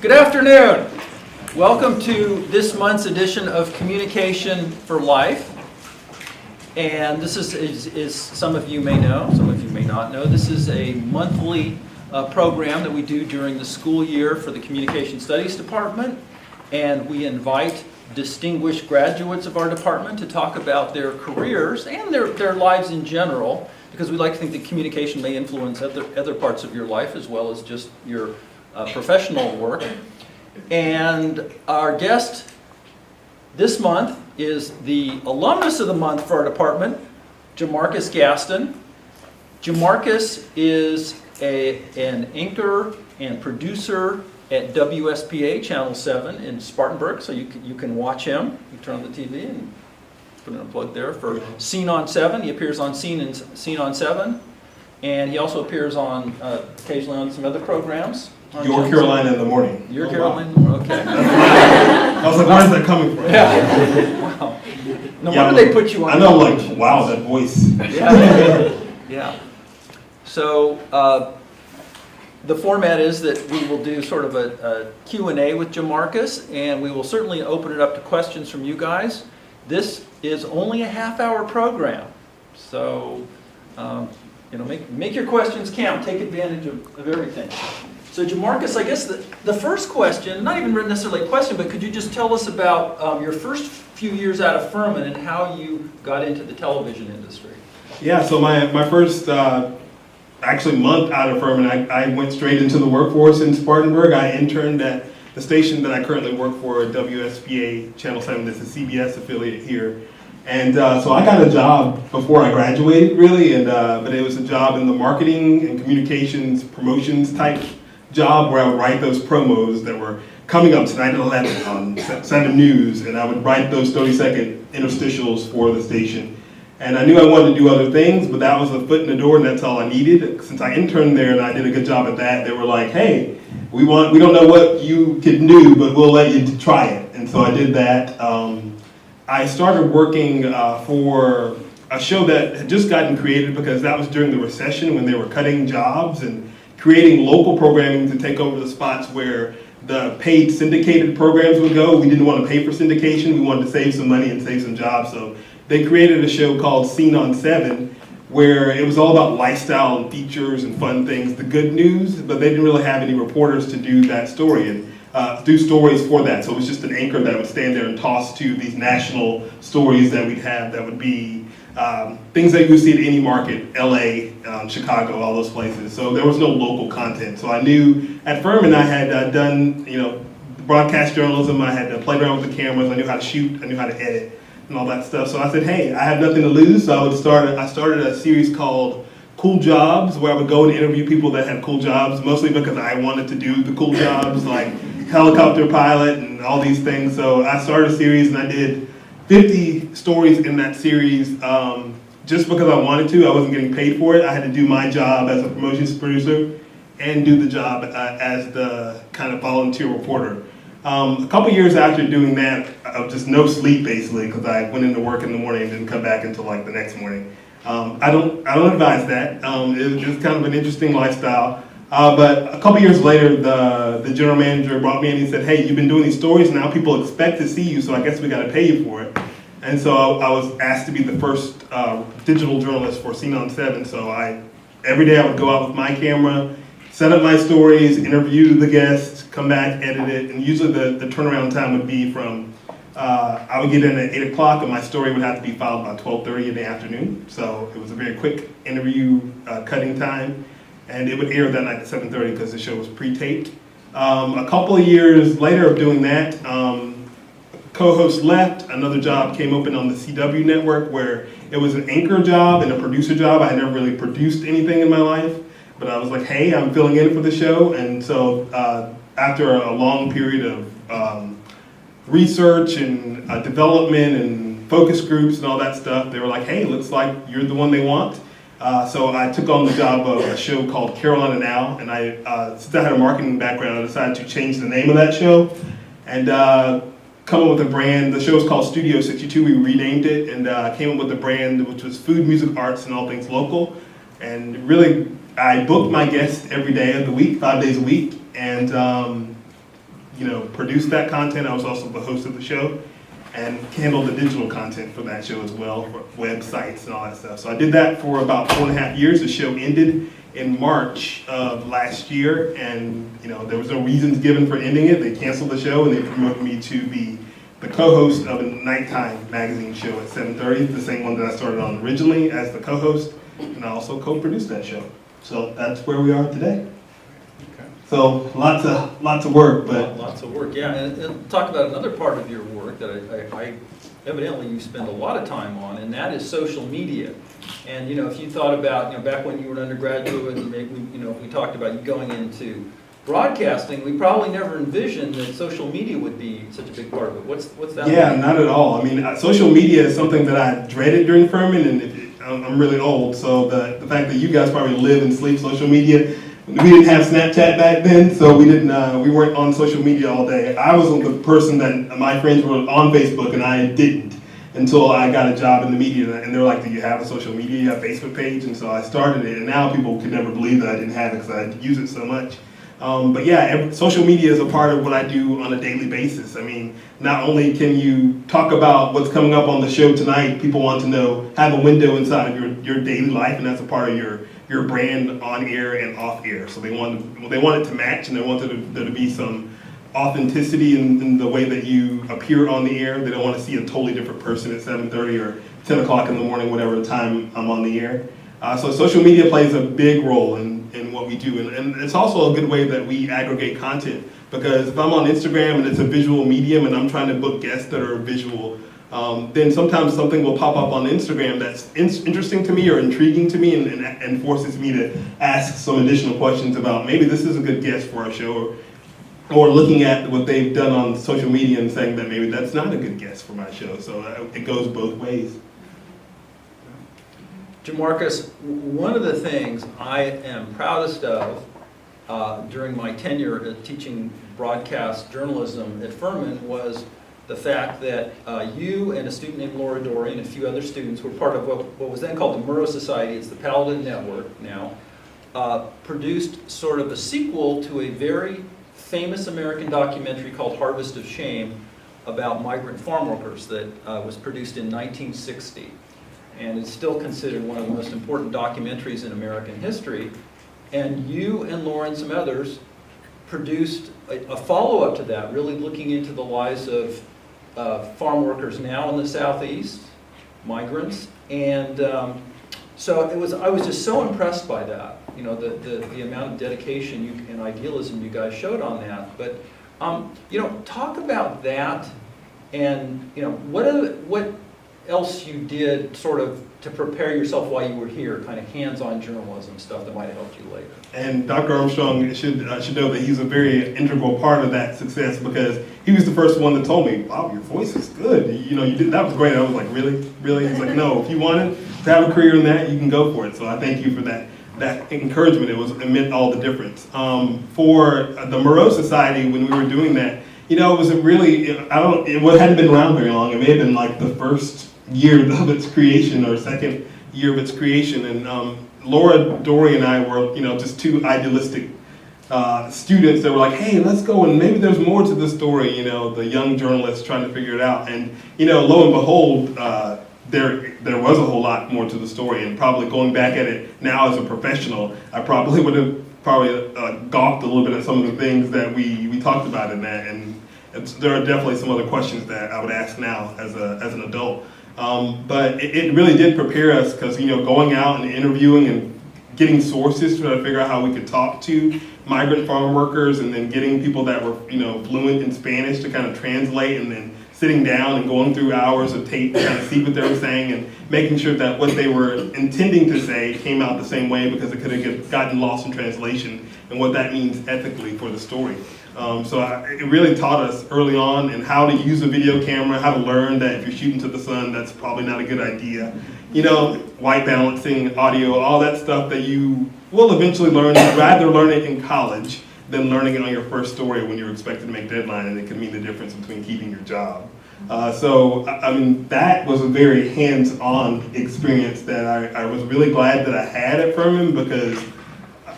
Good afternoon. Welcome to this month's edition of Communication for Life. And this is some of you may know, some of you may not know, this is a monthly program that we do during the school year for the Communication Studies Department. And we invite distinguished graduates of our department to talk about their careers and their lives in general, because we like to think that communication may influence other parts of your life as well as just your professional work. And our guest this month is the Alumnus of the Month for our department, Jamarcus Gaston. Jamarcus is an anchor and producer at WSPA Channel 7 in Spartanburg, so you can watch him. You turn on the TV and put in a plug there for Scene on 7. He appears on Scene on 7, and he also appears on occasionally on some other programs. Your Carolina in the Morning. Your Carolina in the Morning, okay. I was like, where's that coming from? Yeah. Wow. No wonder they put you on. I know, like, wow, that voice. Yeah. Yeah. So the format is that we will do sort of a Q&A with Jamarcus, and we will certainly open it up to questions from you guys. This is only a half-hour program, so make your questions count. Take advantage of everything. So Jamarcus, I guess the first question, not even necessarily a question, but could you just tell us about your first few years out of Furman and how you got into the television industry? Yeah, so my first actually month out of Furman, I went straight into the workforce in Spartanburg. I interned at the station that I currently work for, WSPA Channel 7, that's a CBS affiliate here. And so I got a job before I graduated, really, but it was a job in the marketing and communications promotions type job where I would write those promos that were coming up tonight at 11 on 7 News, and I would write those 30-second interstitials for the station. And I knew I wanted to do other things, but that was a foot in the door, and that's all I needed. Since I interned there and I did a good job at that, they were like, hey, we don't know what you can do, but we'll let you try it. And so I did that. I started working for a show that had just gotten created because that was during the recession when they were cutting jobs and creating local programming to take over the spots where the paid syndicated programs would go. We didn't want to pay for syndication. We wanted to save some money and save some jobs. So they created a show called Scene on 7 where it was all about lifestyle and features and fun things, the good news, but they didn't really have any reporters to do that story and do stories for that. So it was just an anchor that would stand there and toss to these national stories that we'd have that would be things that you would see at any market, LA, Chicago, all those places. So there was no local content. So I knew at Furman I had done, broadcast journalism. I had played around with the cameras. I knew how to shoot. I knew how to edit and all that stuff. So I said, hey, I have nothing to lose. So I started a series called Cool Jobs, where I would go and interview people that had cool jobs, mostly because I wanted to do the cool jobs, like helicopter pilot and all these things. So I started a series and I did 50 stories in that series just because I wanted to. I wasn't getting paid for it. I had to do my job as a promotions producer and do the job as the kind of volunteer reporter. A couple years after doing that, of just no sleep basically, because I went into work in the morning and didn't come back until like the next morning. I don't advise that. It's kind of an interesting lifestyle. But a couple years later, the general manager brought me in and he said, hey, you've been doing these stories, now people expect to see you, so I guess we got to pay you for it. And so I was asked to be the first digital journalist for Scene on 7. So every day I would go out with my camera, set up my stories, interview the guests, come back, edit it, and usually the turnaround time would be from, I would get in at 8 o'clock and my story would have to be filed by 12:30 in the afternoon. So it was a very quick interview cutting time. And it would air that night at 7:30 because the show was pre-taped. A couple of years later of doing that, co-host left, another job came open on the CW network where it was an anchor job and a producer job. I had never really produced anything in my life, but I was like, hey, I'm filling in for the show. And so after a long period of research and development and focus groups and all that stuff, they were like, hey, looks like you're the one they want. So I took on the job of a show called Carolina Now, and since I had a marketing background, I decided to change the name of that show and come up with a brand. The show was called Studio 62. We renamed it and came up with a brand which was food, music, arts, and all things local. And really, I booked my guests every day of the week, 5 days a week, and produced that content. I was also the host of the show and handled the digital content for that show as well, for websites and all that stuff. So I did that for about 4.5 years. The show ended in March of last year, and there was no reasons given for ending it. They canceled the show and they promoted me to be the co-host of a nighttime magazine show at 7:30, the same one that I started on originally as the co-host, and I also co-produced that show. So that's where we are today. Okay. So lots of work, but lots of work, yeah. And talk about another part of your work that I evidently you spend a lot of time on, and that is social media. And if you thought about back when you were an undergraduate, and maybe we talked about you going into broadcasting, we probably never envisioned that social media would be such a big part of it. What's that? Yeah, like? not at all. I mean, social media is something that I dreaded during Furman, and I'm really old, so the fact that you guys probably live and sleep social media. We didn't have Snapchat back then, so we weren't on social media all day. I was the person that my friends were on Facebook, and I didn't until I got a job in the media, and they were like, "Do you have a social media, you have a Facebook page?" And so I started it, and now people could never believe that I didn't have it because I use it so much. But yeah, social media is a part of what I do on a daily basis. I mean, not only can you talk about what's coming up on the show tonight, people want to know, have a window inside of your daily life, and that's a part of your brand on air and off air. So they want it to match, and they wanted there to be some authenticity in the way that you appear on the air. They don't want to see a totally different person at 7:30 or 10 o'clock in the morning, whatever time I'm on the air. So social media plays a big role in what we do, and it's also a good way that we aggregate content, because if I'm on Instagram and it's a visual medium and I'm trying to book guests that are visual, then sometimes something will pop up on Instagram that's interesting to me or intriguing to me and forces me to ask some additional questions about maybe this is a good guest for our show, or looking at what they've done on social media and saying that maybe that's not a good guest for my show. So it goes both ways. Jamarcus, one of the things I am proudest of during my tenure teaching broadcast journalism at Furman was the fact that you and a student named Laura Dory and a few other students were part of what was then called the Murrow Society. It's the Paladin Network now. Produced sort of a sequel to a very famous American documentary called Harvest of Shame about migrant farm workers that was produced in 1960. And it's still considered one of the most important documentaries in American history. And you and Laura and some others produced a follow-up to that, really looking into the lives of farm workers now in the Southeast, migrants. And so I was just so impressed by that, the amount of dedication and idealism you guys showed on that. But, talk about that, and, what else you did sort of to prepare yourself while you were here, kind of hands-on journalism stuff that might have helped you later. And Dr. Armstrong should know that he's a very integral part of that success, because he was the first one that told me, "Wow, your voice is good. You did that was great." I was like, "Really, really?" He's like, "No, if you wanted to have a career in that, you can go for it." So I thank you for that encouragement. It meant all the difference. For the Murrow Society, when we were doing that, it was a really it hadn't been around very long. It may have been like the first year of its creation or second year of its creation, and Laura Dory and I were just two idealistic students that were like, "Hey, let's go, and maybe there's more to the story." The young journalists trying to figure it out, and lo and behold, there was a whole lot more to the story. And probably going back at it now as a professional, I probably would have gawked a little bit at some of the things that we talked about in that, and there are definitely some other questions that I would ask now as an adult. But it really did prepare us, because going out and interviewing and getting sources to try to figure out how we could talk to migrant farm workers, and then getting people that were fluent in Spanish to kind of translate, and then sitting down and going through hours of tape to kind of see what they were saying, and making sure that what they were intending to say came out the same way, because it could have gotten lost in translation, and what that means ethically for the story. So it really taught us early on and how to use a video camera, how to learn that if you're shooting to the sun, that's probably not a good idea. White balancing, audio, all that stuff that you will eventually learn. You'd rather learn it in college than learning it on your first story when you're expected to make deadline, and it can mean the difference between keeping your job. That was a very hands-on experience that I was really glad that I had at Furman, because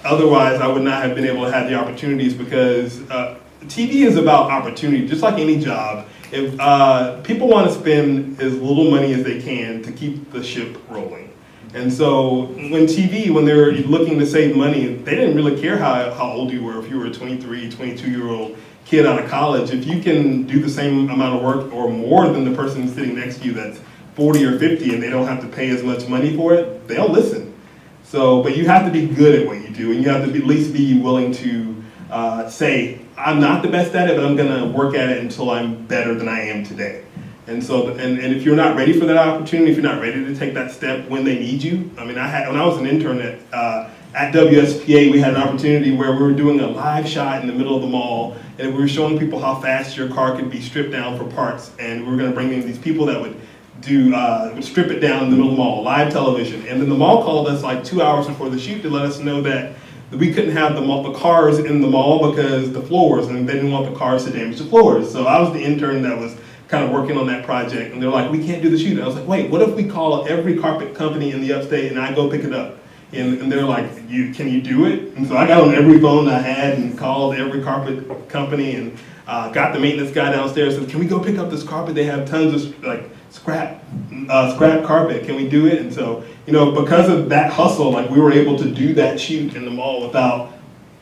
otherwise I would not have been able to have the opportunities, because TV is about opportunity, just like any job. If people want to spend as little money as they can to keep the ship rolling. And so when they were looking to save money, they didn't really care how old you were. If you were a 23, 22-year-old kid out of college, if you can do the same amount of work or more than the person sitting next to you that's 40 or 50 and they don't have to pay as much money for it, they'll listen. So, but you have to be good at what you do, and you have to at least be willing to say, I'm not the best at it, but I'm going to work at it until I'm better than I am today. And so, and if you're not ready for that opportunity, if you're not ready to take that step when they need you, I mean, when I was an intern at WSPA, we had an opportunity where we were doing a live shot in the middle of the mall, and we were showing people how fast your car could be stripped down for parts, and we were going to bring in these people that would would strip it down in the middle of the mall, live television. And then the mall called us like 2 hours before the shoot to let us know that we couldn't have the cars in the mall because the floors, and they didn't want the cars to damage the floors. So I was the intern that was kind of working on that project, and they're like, we can't do the shoot. And I was like, wait, what if we call every carpet company in the upstate and I go pick it up? And they're like, can you do it? And so I got on every phone I had and called every carpet company and got the maintenance guy downstairs and said, can we go pick up this carpet? They have tons of like scrap carpet. Can we do it? And so, because of that hustle, like we were able to do that shoot in the mall without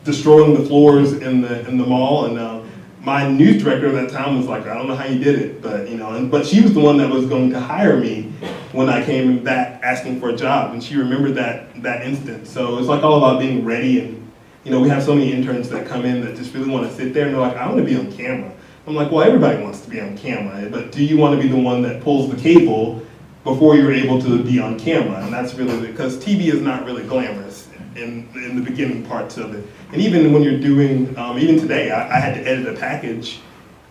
destroying the floors in the mall. And my news director at that time was like, I don't know how you did it, but she was the one that was going to hire me when I came back asking for a job, and she remembered that instance. So it's like all about being ready, and we have so many interns that come in that just really want to sit there and they're like, I want to be on camera. I'm like, well, everybody wants to be on camera, but do you want to be the one that pulls the cable before you're able to be on camera? And that's really because TV is not really glamorous in the beginning parts of it. And even when you're doing, even today, I had to edit a package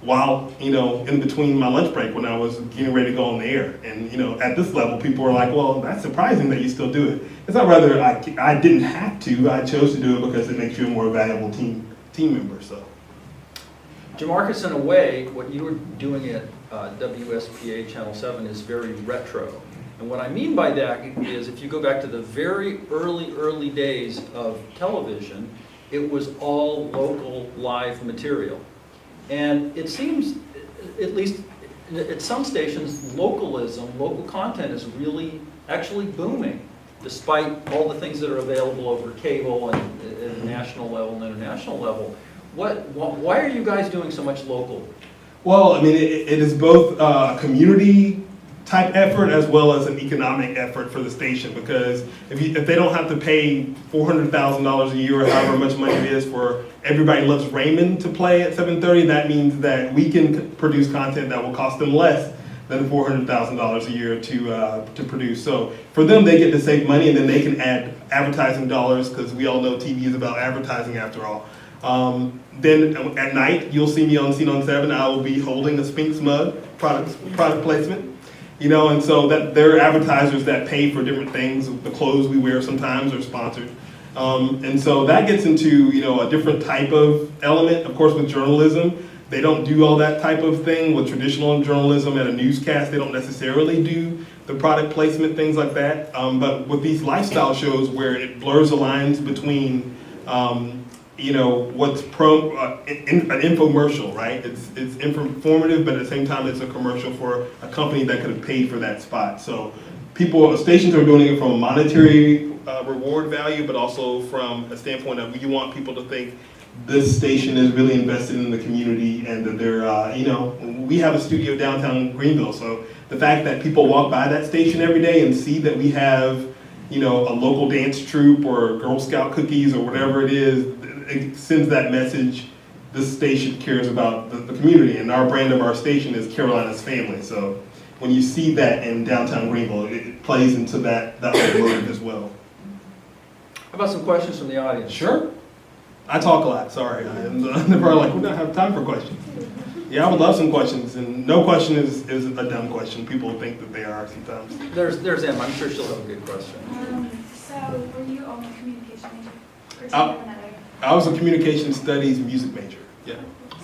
while, in between my lunch break when I was getting ready to go on the air. And, at this level, people were like, well, that's surprising that you still do it. It's not rather I didn't have to, I chose to do it because it makes you a more valuable team member, so. Jamarcus, in a way, what you were doing at WSPA Channel 7 is very retro. And what I mean by that is if you go back to the very early days of television, it was all local live material. And it seems, at least at some stations, local content is really actually booming, despite all the things that are available over cable and at a national level and international level. Why are you guys doing so much local? Well, I mean, it is both a community type effort as well as an economic effort for the station, because if they don't have to pay $400,000 a year or however much money it is for Everybody Loves Raymond to play at 7:30, that means that we can produce content that will cost them less than $400,000 a year to produce. So for them, they get to save money, and then they can add advertising dollars, because we all know TV is about advertising after all. Then at night, you'll see me on Scene on 7. I will be holding a Sphinx mug, product placement. And so that there are advertisers that pay for different things. The clothes we wear sometimes are sponsored. And so that gets into, a different type of element. Of course, with journalism, they don't do all that type of thing. With traditional journalism at a newscast, they don't necessarily do the product placement, things like that. But with these lifestyle shows where it blurs the lines between, what's an infomercial, right? It's informative, but at the same time, it's a commercial for a company that could have paid for that spot. So stations are doing it from a monetary reward value, but also from a standpoint of you want people to think this station is really invested in the community, and that they're, we have a studio downtown Greenville. So the fact that people walk by that station every day and see that we have, a local dance troupe or Girl Scout cookies or whatever it is, it sends that message. This station cares about the community, and our brand of our station is Carolina's Family. So when you see that in downtown Greenville, it plays into that motive as well. How about some questions from the audience? Sure. I talk a lot, sorry. I'm never like, we don't have time for questions. Yeah, I would love some questions, and no question is a dumb question. People think that they are sometimes. There's Em, I'm sure she'll have a good question. So were you only a communication major? Or did you have another? I was a communication studies music major, yeah.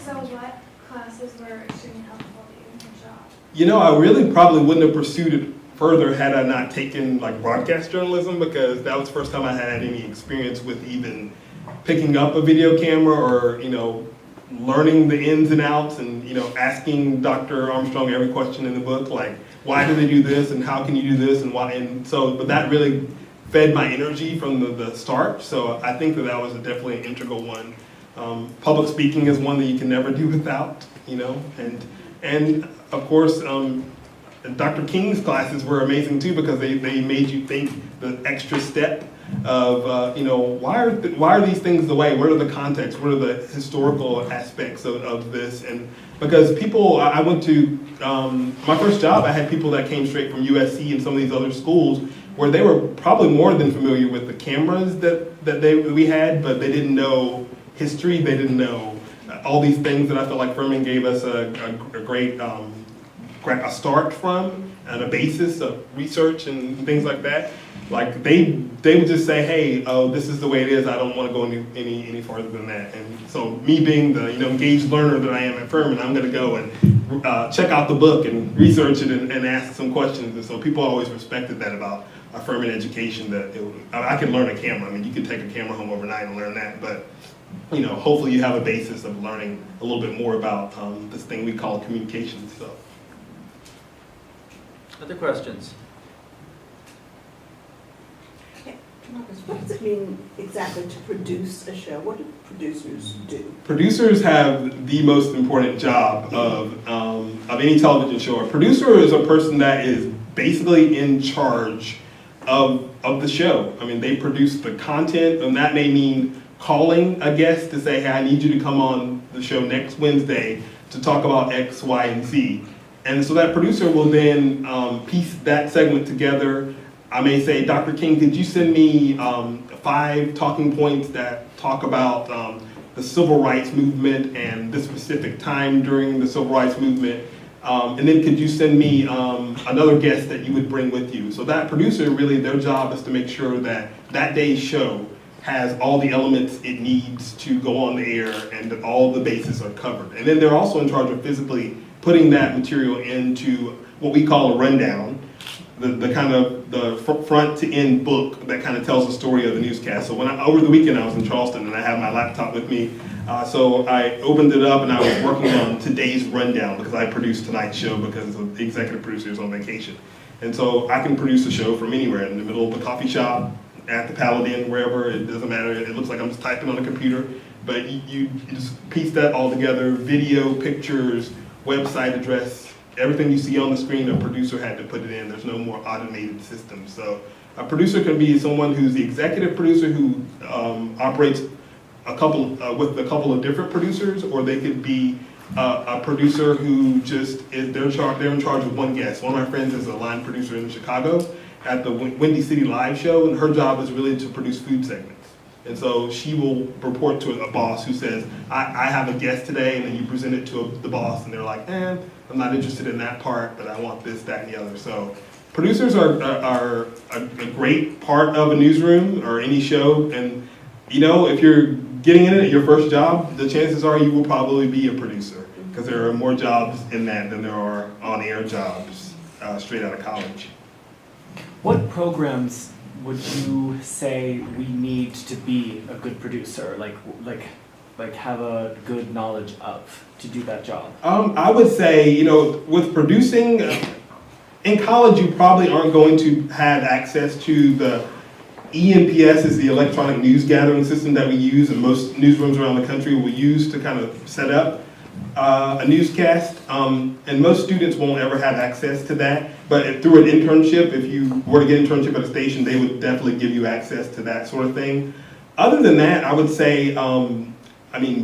So what classes were extremely helpful to you in your job? I really probably wouldn't have pursued it further had I not taken broadcast journalism, because that was the first time I had any experience with even picking up a video camera or, learning the ins and outs and, asking Dr. Armstrong every question in the book, like, why do they do this and how can you do this and why, and so, but that really fed my energy from the start, so I think that was definitely an integral one. Public speaking is one that you can never do without, and of course, Dr. King's classes were amazing too because they made you think the extra step of why are these things the way? What are the contexts? What are the historical aspects of this? And because I went to my first job, I had people that came straight from USC and some of these other schools where they were probably more than familiar with the cameras that we had, but they didn't know history. They didn't know all these things that I feel like Furman gave us a great a start from and a basis of research and things like that. Like they would just say, hey, oh, this is the way it is. I don't want to go any farther than that. And so me being the engaged learner that I am at Furman, I'm going to go and check out the book and research it and ask some questions. And so people always respected that about a Furman education, that I could learn a camera. I mean, you could take a camera home overnight and learn that, but hopefully you have a basis of learning a little bit more about this thing we call communications. So. Other questions? Jamarcus, what does it mean exactly to produce a show? What do producers do? Producers have the most important job of any television show. A producer is a person that is basically in charge of the show. I mean, they produce the content, and that may mean calling a guest to say, hey, I need you to come on the show next Wednesday to talk about X, Y, and Z. And so that producer will then piece that segment together. I may say, Dr. King, could you send me 5 talking points that talk about the civil rights movement and this specific time during the civil rights movement? And then could you send me another guest that you would bring with you? So that producer, really, their job is to make sure that that day's show has all the elements it needs to go on the air and that all the bases are covered. And then they're also in charge of physically putting that material into what we call a rundown, the kind of the front to end book that kind of tells the story of the newscast. So over the weekend I was in Charleston and I had my laptop with me, so I opened it up and I was working on today's rundown because I produced tonight's show because the executive producer is on vacation. And so I can produce a show from anywhere, in the middle of the coffee shop, at the Paladin, wherever, it doesn't matter. It looks like I'm just typing on a computer, but you just piece that all together, video, pictures, website address, everything you see on the screen, a producer had to put it in. There's no more automated system. So a producer can be someone who's the executive producer who operates with a couple of different producers, or they could be a producer who just is they're in charge of one guest. One of my friends is a line producer in Chicago at the Windy City Live show, and her job is really to produce food segments. And so she will report to a boss who says, I have a guest today, and then you present it to the boss, and they're like, I'm not interested in that part, but I want this, that, and the other. So producers are a great part of a newsroom or any show, and if you're getting in it at your first job, the chances are you will probably be a producer, because there are more jobs in that than there are on-air jobs straight out of college. What programs would you say we need to be a good producer, like have a good knowledge of to do that job? I would say, with producing, in college you probably aren't going to have access to the ENPS is the electronic news gathering system that we use, and most newsrooms around the country will use to kind of set up a newscast, and most students won't ever have access to that, but through an internship, if you were to get an internship at a station, they would definitely give you access to that sort of thing. Other than that, I would say,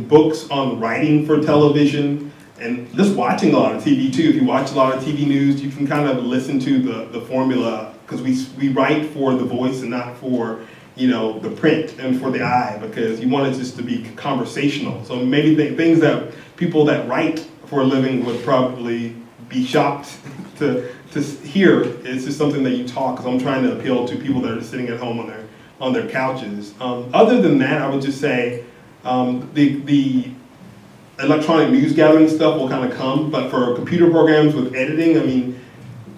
books on writing for television, and just watching a lot of TV too. If you watch a lot of TV news, you can kind of listen to the formula, because we write for the voice and not for the print and for the eye, because you want it just to be conversational. So maybe things that people that write for a living would probably be shocked to hear. It's just something that you talk, because I'm trying to appeal to people that are sitting at home on their couches. Other than that, I would just say the electronic news gathering stuff will kind of come, but for computer programs with editing,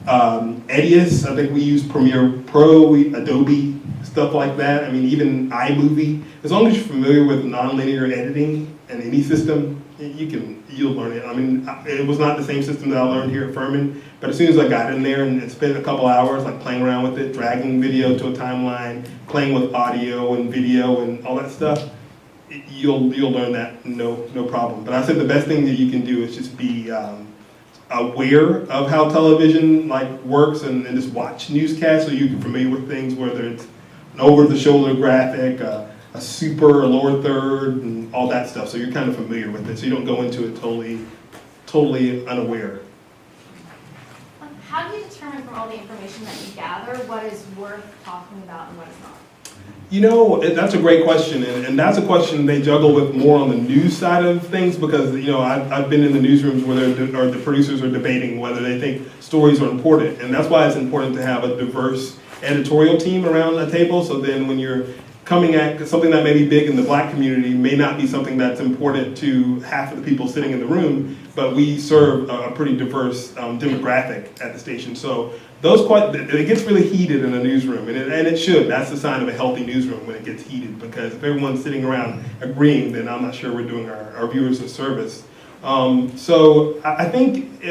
Edius, I think we use Premiere Pro, Adobe, stuff like that. Even iMovie. As long as you're familiar with nonlinear editing and any system, you'll learn it. I mean, it was not the same system that I learned here at Furman, but as soon as I got in there and spent a couple hours like playing around with it, dragging video to a timeline, playing with audio and video and all that stuff, you'll learn that no problem. But I said the best thing that you can do is just be aware of how television works and just watch newscasts so you can familiar with things, whether it's an over-the-shoulder graphic, a super or lower third, and all that stuff. So you're kind of familiar with it, so you don't go into it totally unaware. How do you determine from all the information that you gather what is worth talking about and what is not? That's a great question, and that's a question they juggle with more on the news side of things because, I've been in the newsrooms where the producers are debating whether they think stories are important, and that's why it's important to have a diverse editorial team around a table, so then when you're coming at something that may be big in the Black community may not be something that's important to half of the people sitting in the room, but we serve a pretty diverse demographic at the station. So it gets really heated in a newsroom, and it should. That's the sign of a healthy newsroom when it gets heated, because if everyone's sitting around agreeing, then I'm not sure we're doing our viewers a service. So I think,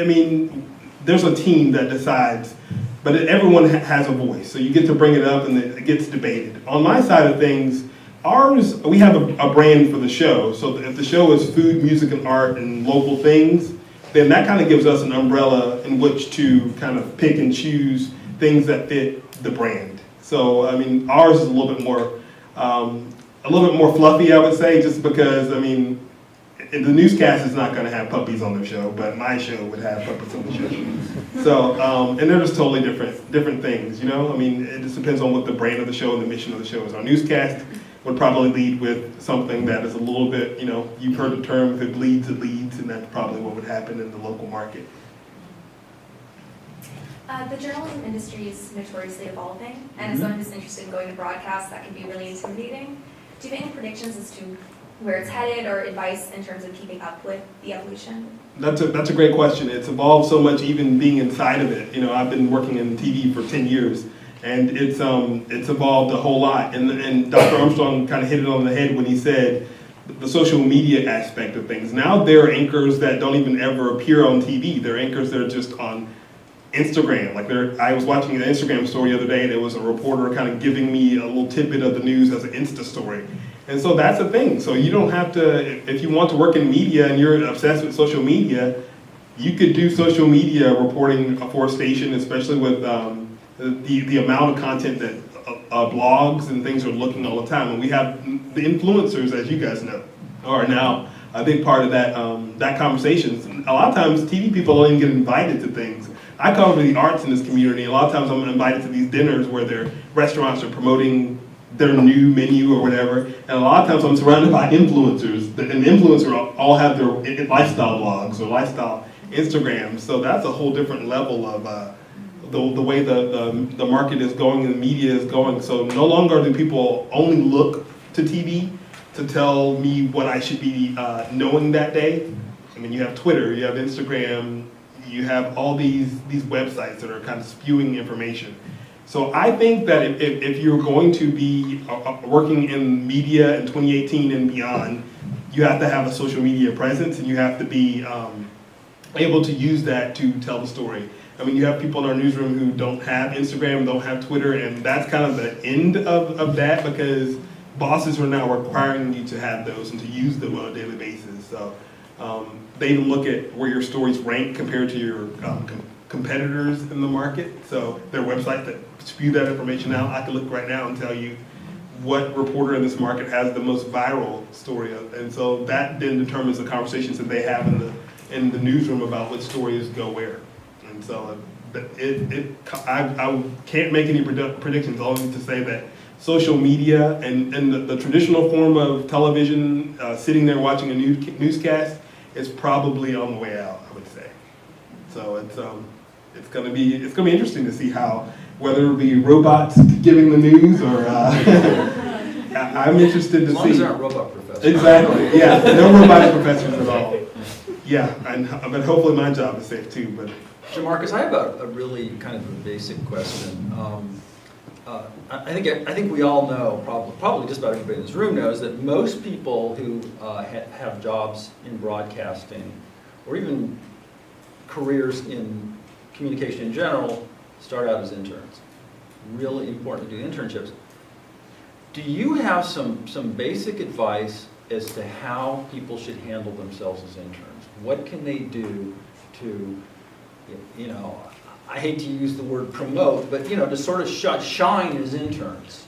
there's a team that decides, but everyone has a voice, so you get to bring it up and it gets debated. On my side of things, we have a brand for the show, so if the show is food, music, and art and local things, then that kind of gives us an umbrella in which to kind of pick and choose things that fit the brand. So, ours is a little bit more fluffy, I would say, just because, the newscast is not going to have puppies on their show, but my show would have puppies on the show. So, and they're just totally different things, it just depends on what the brand of the show and the mission of the show is. Our newscast would probably lead with something that is a little bit, you've heard the term, if it bleeds, it leads, and that's probably what would happen in the local market. The journalism industry is notoriously evolving, and as someone who's interested in going to broadcast, that can be really intimidating. Do you have any predictions as to where it's headed, or advice in terms of keeping up with the evolution? That's a great question. It's evolved so much, even being inside of it. I've been working in TV for 10 years, and it's evolved a whole lot. And Dr. Armstrong kind of hit it on the head when he said the social media aspect of things. Now there are anchors that don't even ever appear on TV. There are anchors that are just on Instagram. I was watching an Instagram story the other day, and it was a reporter kind of giving me a little tidbit of the news as an Insta story. And so that's the thing. So you don't have to, if you want to work in media and you're obsessed with social media, you could do social media reporting for a station, especially with the amount of content that blogs and things are looking all the time. And we have the influencers, as you guys know, are now a big part of that conversation. A lot of times TV people don't even get invited to things. I cover the arts in this community. A lot of times I'm invited to these dinners where their restaurants are promoting their new menu or whatever, and a lot of times I'm surrounded by influencers, and the influencers all have their lifestyle blogs or lifestyle Instagrams, so that's a whole different level of the way the market is going and the media is going. So no longer do people only look to TV to tell me what I should be knowing that day. You have Twitter, you have Instagram, you have all these websites that are kind of spewing information. So I think that if you're going to be working in media in 2018 and beyond, you have to have a social media presence, and you have to be able to use that to tell the story. You have people in our newsroom who don't have Instagram, don't have Twitter, and that's kind of the end of that, because bosses are now requiring you to have those and to use them on a daily basis. So they even look at where your stories rank compared to your competitors in the market. So there are websites that spew that information out. I can look right now and tell you what reporter in this market has the most viral story of, and so that then determines the conversations that they have in the newsroom about what stories go where. And so I can't make any predictions, only to say that social media and the traditional form of television, sitting there watching a newscast, is probably on the way out, I would say. So it's going to be interesting to see how, whether it be robots giving the news or I'm interested to see. As long as there aren't robot professors. Exactly. Yeah. No robotic professors at all. Yeah. But hopefully my job is safe too. But Jamarcus, I have a really kind of a basic question. I think we all know, probably just about everybody in this room knows, that most people who have jobs in broadcasting, or even careers in communication in general, start out as interns. Really important to do internships. Do you have some basic advice as to how people should handle themselves as interns? What can they do to, I hate to use the word promote, but to sort of shine as interns?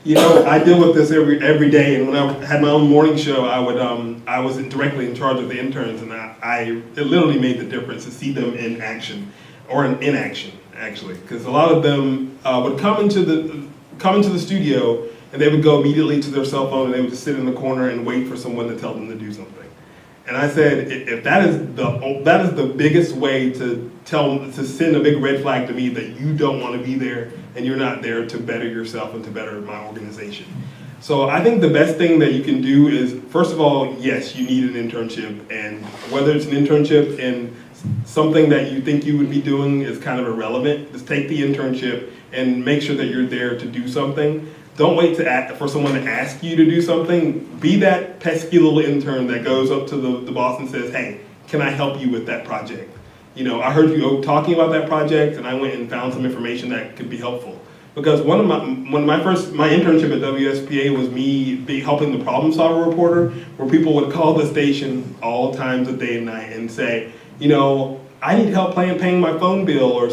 I deal with this every day, and when I had my own morning show, I was directly in charge of the interns, and it literally made the difference to see them in action, or in inaction, actually, because a lot of them would come into the studio, and they would go immediately to their cell phone, and they would just sit in the corner and wait for someone to tell them to do something. And I said, if that is the biggest way to send a big red flag to me that you don't want to be there and you're not there to better yourself and to better my organization. So I think the best thing that you can do is, first of all, yes, you need an internship, and whether it's an internship in something that you think you would be doing is kind of irrelevant. Just take the internship and make sure that you're there to do something. Don't wait for someone to ask you to do something. Be that pesky little intern that goes up to the boss and says, hey, can I help you with that project? I heard you talking about that project, and I went and found some information that could be helpful. Because my internship at WSPA was me helping the problem solver reporter, where people would call the station all times of day and night and say, I need help paying my phone bill, or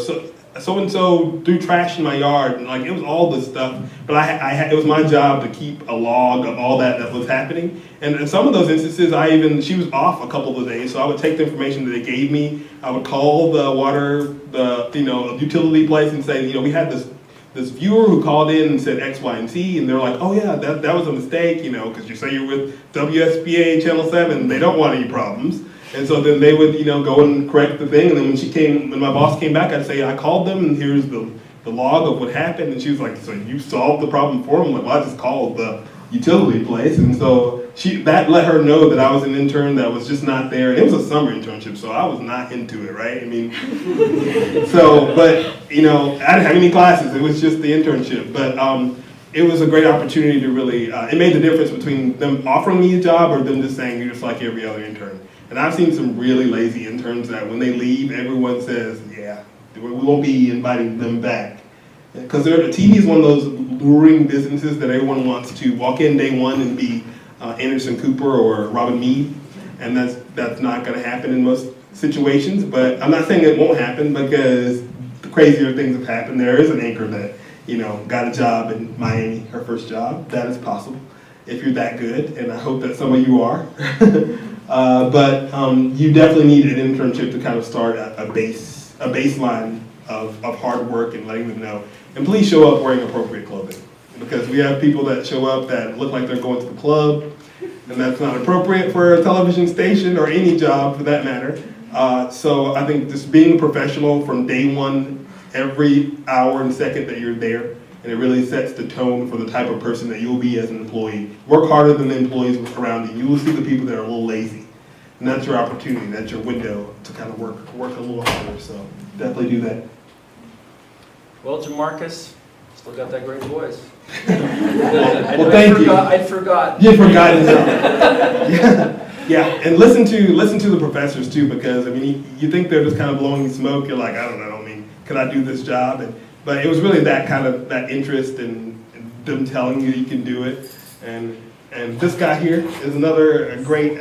so-and-so threw trash in my yard, and it was all this stuff, but it was my job to keep a log of all that was happening. And in some of those instances, she was off a couple of days, so I would take the information that they gave me, I would call the utility place and say, we had this viewer who called in and said X, Y, and Z, and they're like, oh yeah, that was a mistake, because you say you're with WSPA Channel 7, they don't want any problems. And so then they would, go and correct the thing. And then when my boss came back, I'd say, I called them, and here's the log of what happened. And she was like, so you solved the problem for them? I'm like, well, I just called the utility place. And so that let her know that I was an intern that was just not there. And it was a summer internship, so I was not into it, right? But I didn't have any classes. It was just the internship. But it was a great opportunity to really, it made the difference between them offering me a job or them just saying, you're just like every other intern. And I've seen some really lazy interns that when they leave, everyone says, yeah, we won't be inviting them back. Because TV is one of those luring businesses that everyone wants to walk in day one and be Anderson Cooper or Robin Meade. And that's not going to happen in most situations. But I'm not saying it won't happen, because the crazier things have happened. There is an anchor that, got a job in Miami, her first job. That is possible if you're that good. And I hope that some of you are. But you definitely need an internship to kind of start a baseline of hard work and letting them know. And please show up wearing appropriate clothing, because we have people that show up that look like they're going to the club, and that's not appropriate for a television station or any job for that matter. So I think just being a professional from day one, every hour and second that you're there, and it really sets the tone for the type of person that you'll be as an employee. Work harder than the employees around you. You will see the people that are a little lazy. And that's your opportunity, that's your window to kind of work a little harder. So definitely do that. Well, Jamarcus, still got that great voice. Well, thank you. I forgot. You forgot it. Yeah, and listen to the professors too, because you think they're just kind of blowing smoke. You're like, I don't know. Can I do this job? But it was really that kind of that interest in them telling you can do it. And this guy here is another great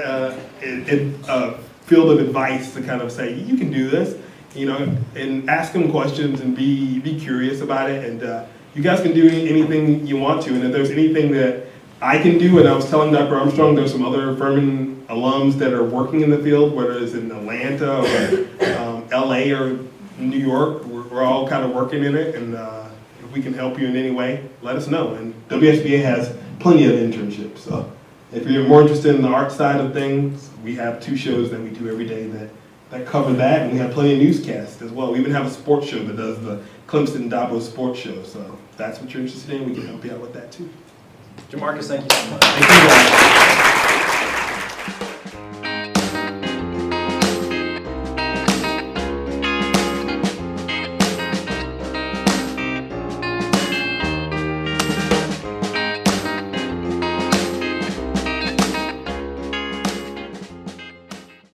field of advice to kind of say, you can do this, and ask them questions and be curious about it. And you guys can do anything you want to. And if there's anything that I can do, and I was telling Dr. Armstrong, there's some other Furman alums that are working in the field, whether it's in Atlanta or LA or New York, we're all kind of working in it, and if we can help you in any way, let us know. And WSBA has plenty of internships, so if you're more interested in the art side of things, we have 2 shows that we do every day that cover that, and we have plenty of newscasts as well. We even have a sports show that does the Clemson Dabo sports show, so if that's what you're interested in, we can help you out with that too. Jamarcus, thank you so much. Thank you guys.